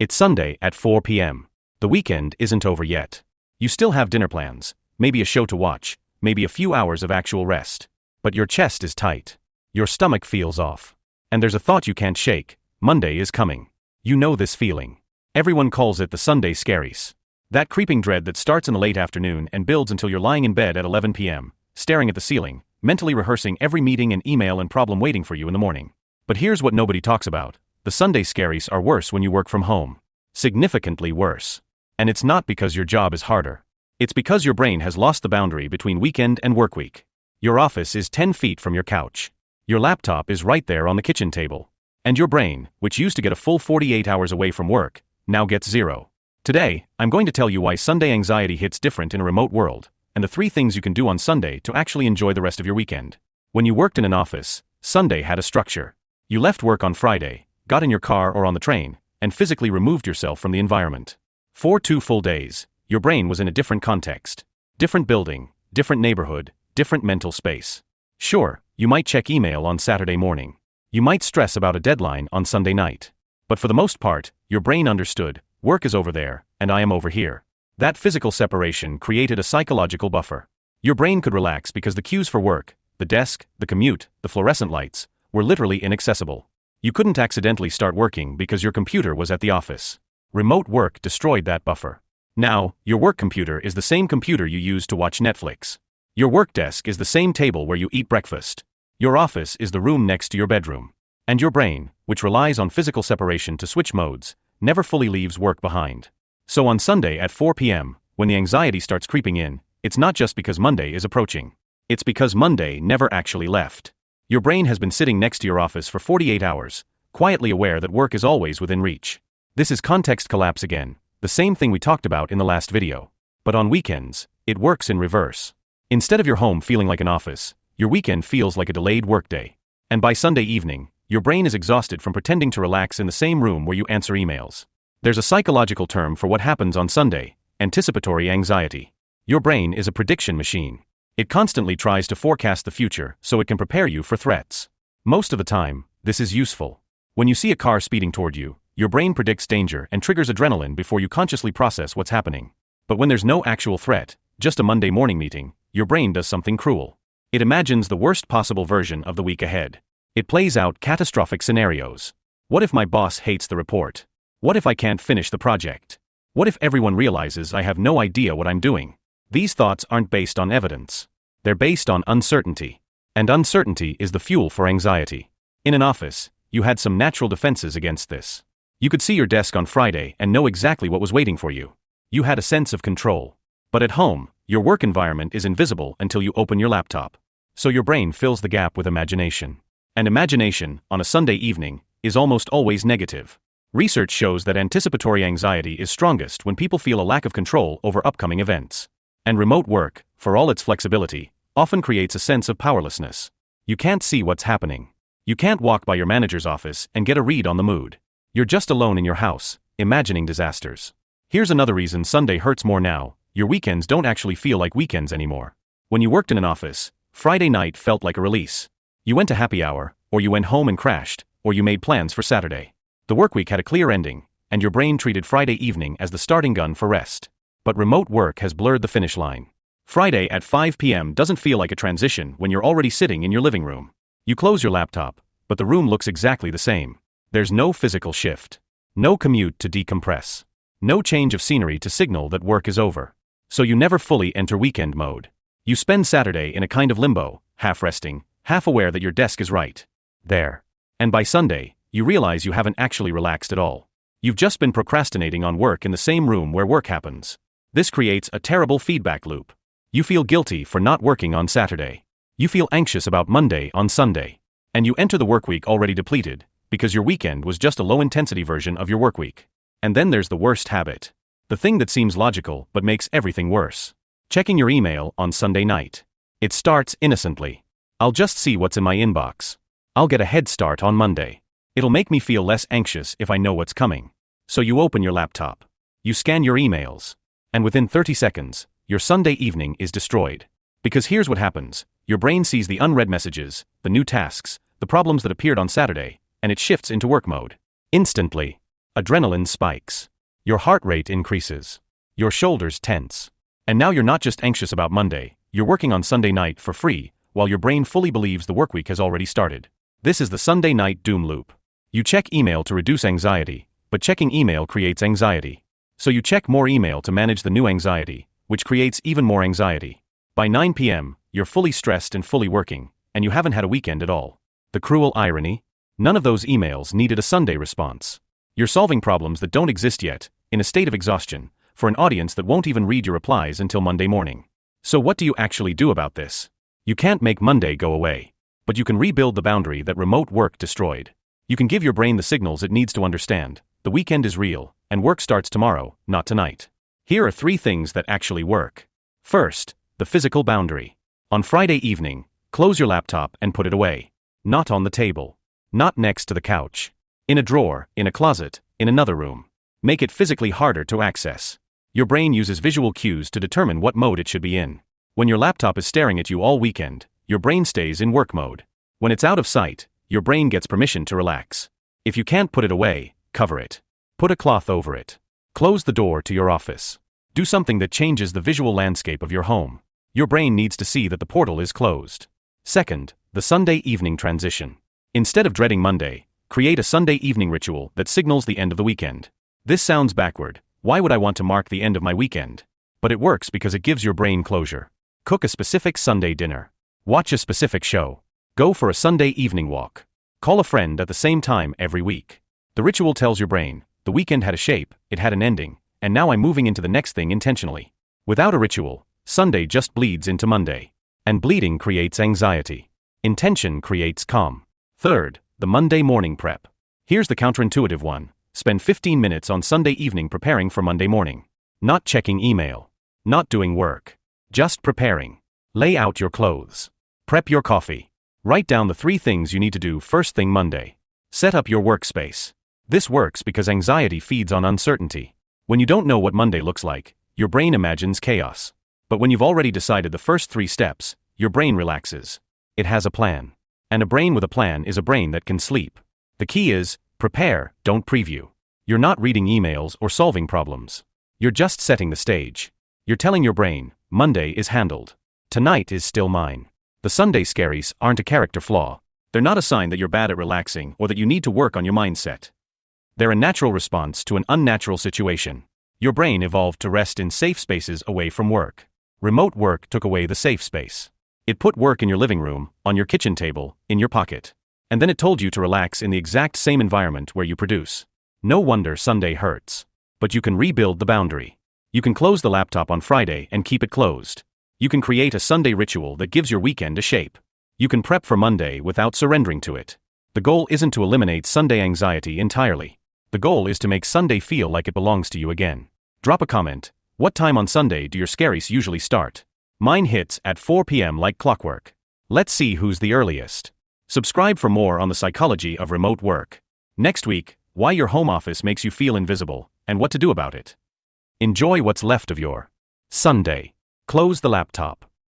It's Sunday at 4 p.m. The weekend isn't over yet. You still have dinner plans, maybe a show to watch, maybe a few hours of actual rest. But your chest is tight. Your stomach feels off. And there's a thought you can't shake: Monday is coming. You know this feeling. Everyone calls it the Sunday Scaries. That creeping dread that starts in the late afternoon and builds until you're lying in bed at 11 p.m., staring at the ceiling, mentally rehearsing every meeting and email and problem waiting for you in the morning. But here's what nobody talks about. The Sunday Scaries are worse when you work from home. Significantly worse. And it's not because your job is harder. It's because your brain has lost the boundary between weekend and work week. Your office is 10 feet from your couch. Your laptop is right there on the kitchen table. And your brain, which used to get a full 48 hours away from work, now gets 0. Today, I'm going to tell you why Sunday anxiety hits different in a remote world, and the 3 things you can do on Sunday to actually enjoy the rest of your weekend. When you worked in an office, Sunday had a structure. You left work on Friday, got in your car or on the train, and physically removed yourself from the environment. For 2 full days, your brain was in a different context. Different building, different neighborhood, different mental space. Sure, you might check email on Saturday morning. You might stress about a deadline on Sunday night. But for the most part, your brain understood: work is over there, and I am over here. That physical separation created a psychological buffer. Your brain could relax because the cues for work, the desk, the commute, the fluorescent lights, were literally inaccessible. You couldn't accidentally start working because your computer was at the office. Remote work destroyed that buffer. Now, your work computer is the same computer you use to watch Netflix. Your work desk is the same table where you eat breakfast. Your office is the room next to your bedroom. And your brain, which relies on physical separation to switch modes, never fully leaves work behind. So on Sunday at 4 p.m., when the anxiety starts creeping in, it's not just because Monday is approaching. It's because Monday never actually left. Your brain has been sitting next to your office for 48 hours, quietly aware that work is always within reach. This is context collapse again, the same thing we talked about in the last video. But on weekends, it works in reverse. Instead of your home feeling like an office, your weekend feels like a delayed workday. And by Sunday evening, your brain is exhausted from pretending to relax in the same room where you answer emails. There's a psychological term for what happens on Sunday: anticipatory anxiety. Your brain is a prediction machine. It constantly tries to forecast the future so it can prepare you for threats. Most of the time, this is useful. When you see a car speeding toward you, your brain predicts danger and triggers adrenaline before you consciously process what's happening. But when there's no actual threat, just a Monday morning meeting, your brain does something cruel. It imagines the worst possible version of the week ahead. It plays out catastrophic scenarios. What if my boss hates the report? What if I can't finish the project? What if everyone realizes I have no idea what I'm doing? These thoughts aren't based on evidence. They're based on uncertainty. And uncertainty is the fuel for anxiety. In an office, you had some natural defenses against this. You could see your desk on Friday and know exactly what was waiting for you. You had a sense of control. But at home, your work environment is invisible until you open your laptop. So your brain fills the gap with imagination. And imagination, on a Sunday evening, is almost always negative. Research shows that anticipatory anxiety is strongest when people feel a lack of control over upcoming events. And remote work, for all its flexibility, often creates a sense of powerlessness. You can't see what's happening. You can't walk by your manager's office and get a read on the mood. You're just alone in your house, imagining disasters. Here's another reason Sunday hurts more now: your weekends don't actually feel like weekends anymore. When you worked in an office, Friday night felt like a release. You went to happy hour, or you went home and crashed, or you made plans for Saturday. The workweek had a clear ending, and your brain treated Friday evening as the starting gun for rest. But remote work has blurred the finish line. Friday at 5 p.m. doesn't feel like a transition when you're already sitting in your living room. You close your laptop, but the room looks exactly the same. There's no physical shift. No commute to decompress. No change of scenery to signal that work is over. So you never fully enter weekend mode. You spend Saturday in a kind of limbo, half resting, half aware that your desk is right there. And by Sunday, you realize you haven't actually relaxed at all. You've just been procrastinating on work in the same room where work happens. This creates a terrible feedback loop. You feel guilty for not working on Saturday. You feel anxious about Monday on Sunday. And you enter the workweek already depleted, because your weekend was just a low-intensity version of your workweek. And then there's the worst habit. The thing that seems logical but makes everything worse. Checking your email on Sunday night. It starts innocently. I'll just see what's in my inbox. I'll get a head start on Monday. It'll make me feel less anxious if I know what's coming. So you open your laptop. You scan your emails. And within 30 seconds, your Sunday evening is destroyed. Because here's what happens. Your brain sees the unread messages, the new tasks, the problems that appeared on Saturday, and it shifts into work mode. Instantly. Adrenaline spikes. Your heart rate increases. Your shoulders tense. And now you're not just anxious about Monday, you're working on Sunday night for free, while your brain fully believes the workweek has already started. This is the Sunday night doom loop. You check email to reduce anxiety, but checking email creates anxiety. So you check more email to manage the new anxiety, which creates even more anxiety. By 9 p.m., you're fully stressed and fully working, and you haven't had a weekend at all. The cruel irony? None of those emails needed a Sunday response. You're solving problems that don't exist yet, in a state of exhaustion, for an audience that won't even read your replies until Monday morning. So what do you actually do about this? You can't make Monday go away. But you can rebuild the boundary that remote work destroyed. You can give your brain the signals it needs to understand. The weekend is real, and work starts tomorrow, not tonight. Here are 3 things that actually work. First, the physical boundary. On Friday evening, close your laptop and put it away. Not on the table. Not next to the couch. In a drawer, in a closet, in another room. Make it physically harder to access. Your brain uses visual cues to determine what mode it should be in. When your laptop is staring at you all weekend, your brain stays in work mode. When it's out of sight, your brain gets permission to relax. If you can't put it away, cover it. Put a cloth over it. Close the door to your office. Do something that changes the visual landscape of your home. Your brain needs to see that the portal is closed. Second, the Sunday evening transition. Instead of dreading Monday, create a Sunday evening ritual that signals the end of the weekend. This sounds backward. Why would I want to mark the end of my weekend? But it works because it gives your brain closure. Cook a specific Sunday dinner. Watch a specific show. Go for a Sunday evening walk. Call a friend at the same time every week. The ritual tells your brain, the weekend had a shape, it had an ending, and now I'm moving into the next thing intentionally. Without a ritual, Sunday just bleeds into Monday. And bleeding creates anxiety. Intention creates calm. Third, the Monday morning prep. Here's the counterintuitive one. Spend 15 minutes on Sunday evening preparing for Monday morning. Not checking email. Not doing work. Just preparing. Lay out your clothes. Prep your coffee. Write down the 3 things you need to do first thing Monday. Set up your workspace. This works because anxiety feeds on uncertainty. When you don't know what Monday looks like, your brain imagines chaos. But when you've already decided the first 3 steps, your brain relaxes. It has a plan. And a brain with a plan is a brain that can sleep. The key is, prepare, don't preview. You're not reading emails or solving problems. You're just setting the stage. You're telling your brain, Monday is handled. Tonight is still mine. The Sunday scaries aren't a character flaw. They're not a sign that you're bad at relaxing or that you need to work on your mindset. They're a natural response to an unnatural situation. Your brain evolved to rest in safe spaces away from work. Remote work took away the safe space. It put work in your living room, on your kitchen table, in your pocket. And then it told you to relax in the exact same environment where you produce. No wonder Sunday hurts. But you can rebuild the boundary. You can close the laptop on Friday and keep it closed. You can create a Sunday ritual that gives your weekend a shape. You can prep for Monday without surrendering to it. The goal isn't to eliminate Sunday anxiety entirely. The goal is to make Sunday feel like it belongs to you again. Drop a comment. What time on Sunday do your scaries usually start? Mine hits at 4 p.m. like clockwork. Let's see who's the earliest. Subscribe for more on the psychology of remote work. Next week, why your home office makes you feel invisible, and what to do about it. Enjoy what's left of your Sunday. Close the laptop.